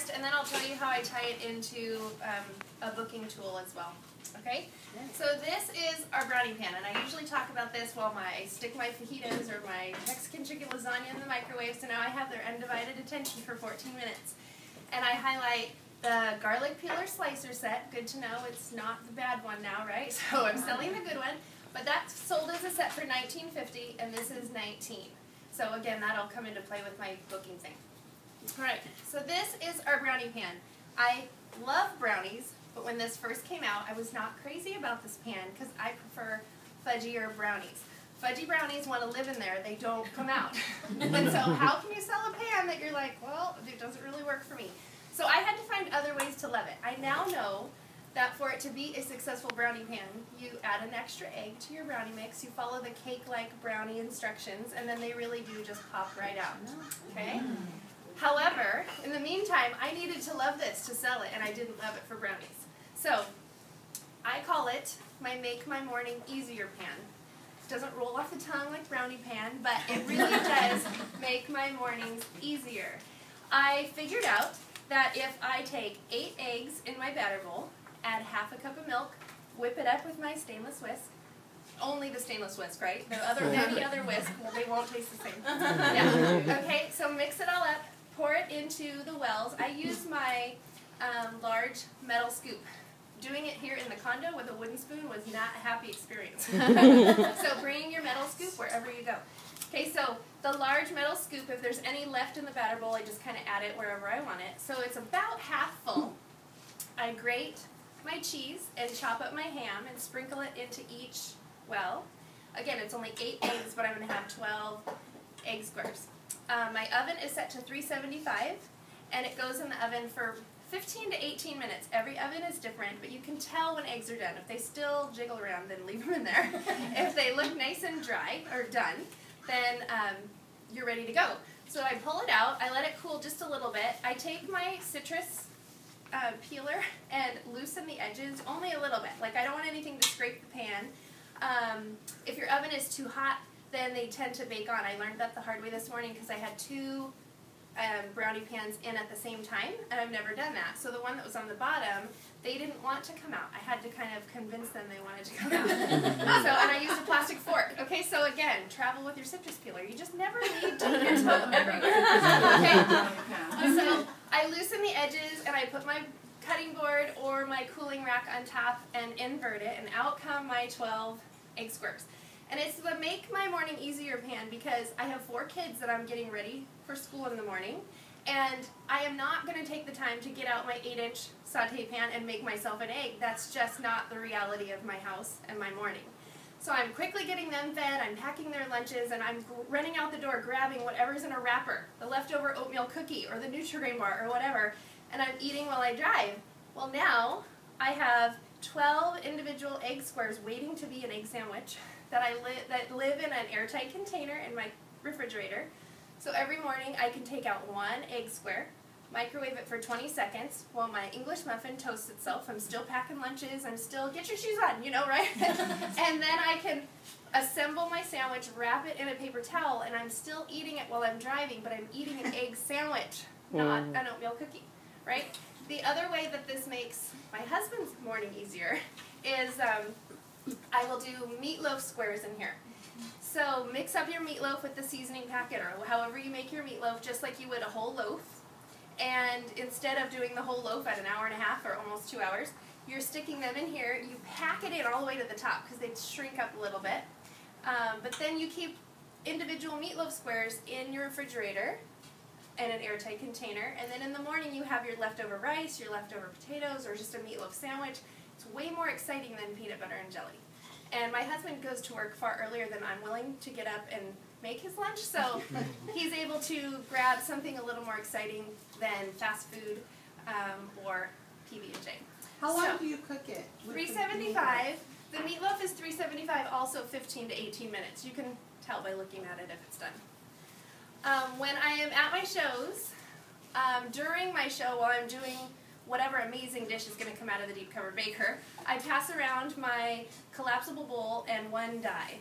first, and then I'll tell you how I tie it into a booking tool as well. Okay? So this is our brownie pan, and I usually talk about this while I stick my fajitas or my Mexican chicken lasagna in the microwave, so now I have their undivided attention for 14 minutes. And I highlight the garlic peeler slicer set. Good to know it's not the bad one now, right? So I'm selling the good one. But that's sold as a set for $19.50, and this is $19. So again, that'll come into play with my booking thing. All right, so this is our brownie pan. I love brownies, but when this first came out, I was not crazy about this pan because I prefer fudgier brownies. Fudgy brownies want to live in there. They don't come out. And so how can you sell a pan that you're like, well, it doesn't really work for me? So I had to find other ways to love it. I now know that for it to be a successful brownie pan, you add an extra egg to your brownie mix, you follow the cake-like brownie instructions, and then they really do just pop right out. Okay? However, in the meantime, I needed to love this to sell it, and I didn't love it for brownies. So I call it my Make My Morning Easier pan. It doesn't roll off the tongue like brownie pan, but it really does make my mornings easier. I figured out that if I take 8 eggs in my batter bowl, add half a cup of milk, whip it up with my stainless whisk. Only the stainless whisk, right? Any other whisk, well, they won't taste the same. Yeah. Okay, so mix it all up, pour it into the wells. I use my large metal scoop. Doing it here in the condo with a wooden spoon was not a happy experience. So bring your metal scoop wherever you go. Okay, so the large metal scoop, if there's any left in the batter bowl, I just kind of add it wherever I want it. So it's about half full. I grate my cheese and chop up my ham and sprinkle it into each well. Again, it's only 8 eggs, but I'm going to have 12 egg squares. My oven is set to 375, and it goes in the oven for 15 to 18 minutes. Every oven is different, but you can tell when eggs are done. If they still jiggle around, then leave them in there. If they look nice and dry, or done, then you're ready to go. So I pull it out, I let it cool just a little bit. I take my citrus peeler and loosen the edges only a little bit. Like, I don't want anything to scrape the pan. If your oven is too hot, then they tend to bake on. I learned that the hard way this morning because I had 2 brownie pans in at the same time, and I've never done that. So the one that was on the bottom, they didn't want to come out. I had to kind of convince them they wanted to come out. And I used a plastic fork. Okay, so again, travel with your citrus peeler. You just never need to get it everywhere. Okay. So I loosen the edges, and I put my cutting board or my cooling rack on top and invert it, and out come my 12 egg squares. And it's the Make My Morning Easier pan because I have 4 kids that I'm getting ready for school in the morning, and I am not going to take the time to get out my 8-inch saute pan and make myself an egg. That's just not the reality of my house and my morning. So I'm quickly getting them fed, I'm packing their lunches, and I'm running out the door grabbing whatever's in a wrapper, the leftover oatmeal cookie or the Nutri-Grain bar or whatever, and I'm eating while I drive. Well, now I have 12 individual egg squares waiting to be an egg sandwich that live in an airtight container in my refrigerator. So every morning I can take out 1 egg square, microwave it for 20 seconds while my English muffin toasts itself. I'm still packing lunches, I'm still, get your shoes on, you know, right? And then I can assemble my sandwich, wrap it in a paper towel, and I'm still eating it while I'm driving, but I'm eating an egg sandwich, not an oatmeal cookie, right? The other way that this makes my husband's morning easier is I will do meatloaf squares in here. So mix up your meatloaf with the seasoning packet or however you make your meatloaf, just like you would a whole loaf. And instead of doing the whole loaf at an hour and a half or almost 2 hours, you're sticking them in here. You pack it in all the way to the top because they shrink up a little bit. But then you keep individual meatloaf squares in your refrigerator in an airtight container. And then in the morning you have your leftover rice, your leftover potatoes, or just a meatloaf sandwich. It's way more exciting than peanut butter and jelly. And my husband goes to work far earlier than I'm willing to get up and make his lunch, so he's able to grab something a little more exciting than fast food or PB&J. How long do you cook it? 375. The meatloaf is 375, also 15 to 18 minutes. You can tell by looking at it if it's done. When I am at my shows, during my show, while I'm doing whatever amazing dish is going to come out of the deep cover baker, I pass around my collapsible bowl and 1 die.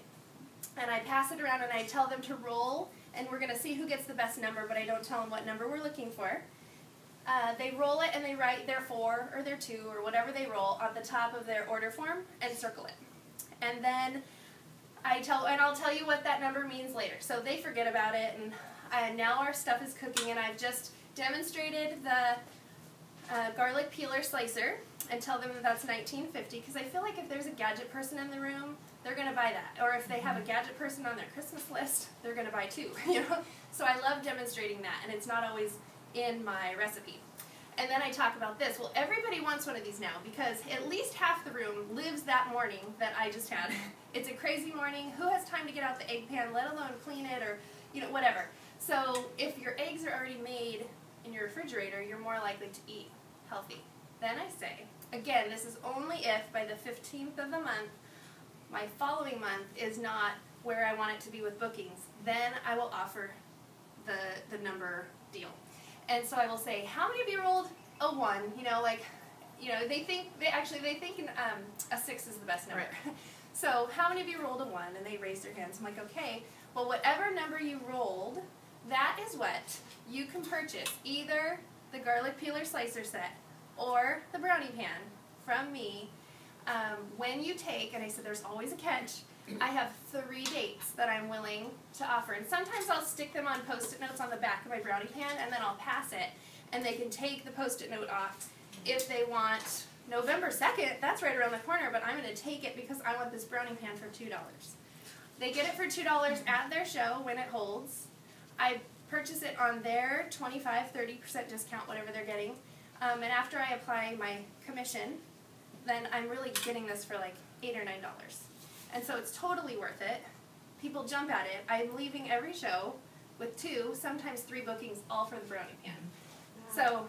And I pass it around and I tell them to roll, and we're going to see who gets the best number, but I don't tell them what number we're looking for. They roll it and they write their 4 or their 2 or whatever they roll on the top of their order form and circle it. And then I'll tell you what that number means later. So they forget about it, and now our stuff is cooking, and I've just demonstrated the garlic peeler slicer and tell them that that's $19.50, because I feel like if there's a gadget person in the room, they're going to buy that. Or if they have a gadget person on their Christmas list, they're going to buy 2. You know? So I love demonstrating that, and it's not always in my recipe. And then I talk about this. Well, everybody wants one of these now, because at least half the room lives that morning that I just had. It's a crazy morning. Who has time to get out the egg pan, let alone clean it, or whatever. So if your eggs are already made in your refrigerator, you're more likely to eat healthy. Then I say, again, this is only if by the 15th of the month, my following month is not where I want it to be with bookings. Then I will offer the number deal. And so I will say, how many of you rolled a 1? They think a 6 is the best number. Right. So how many of you rolled a 1? And they raise their hands. I'm like, okay, well, whatever number you rolled, that is what you can purchase. Either the garlic peeler slicer set or the brownie pan from me when you take, and I said there's always a catch, I have 3 dates that I'm willing to offer. And sometimes I'll stick them on Post-it notes on the back of my brownie pan, and then I'll pass it, and they can take the Post-it note off if they want November 2nd. That's right around the corner, but I'm going to take it because I want this brownie pan for $2. They get it for $2 at their show when it holds. I purchase it on their 25-30% discount, whatever they're getting. And after I apply my commission, then I'm really getting this for like $8 or $9. And so it's totally worth it. People jump at it. I'm leaving every show with 2, sometimes 3 bookings, all for the brownie pan. So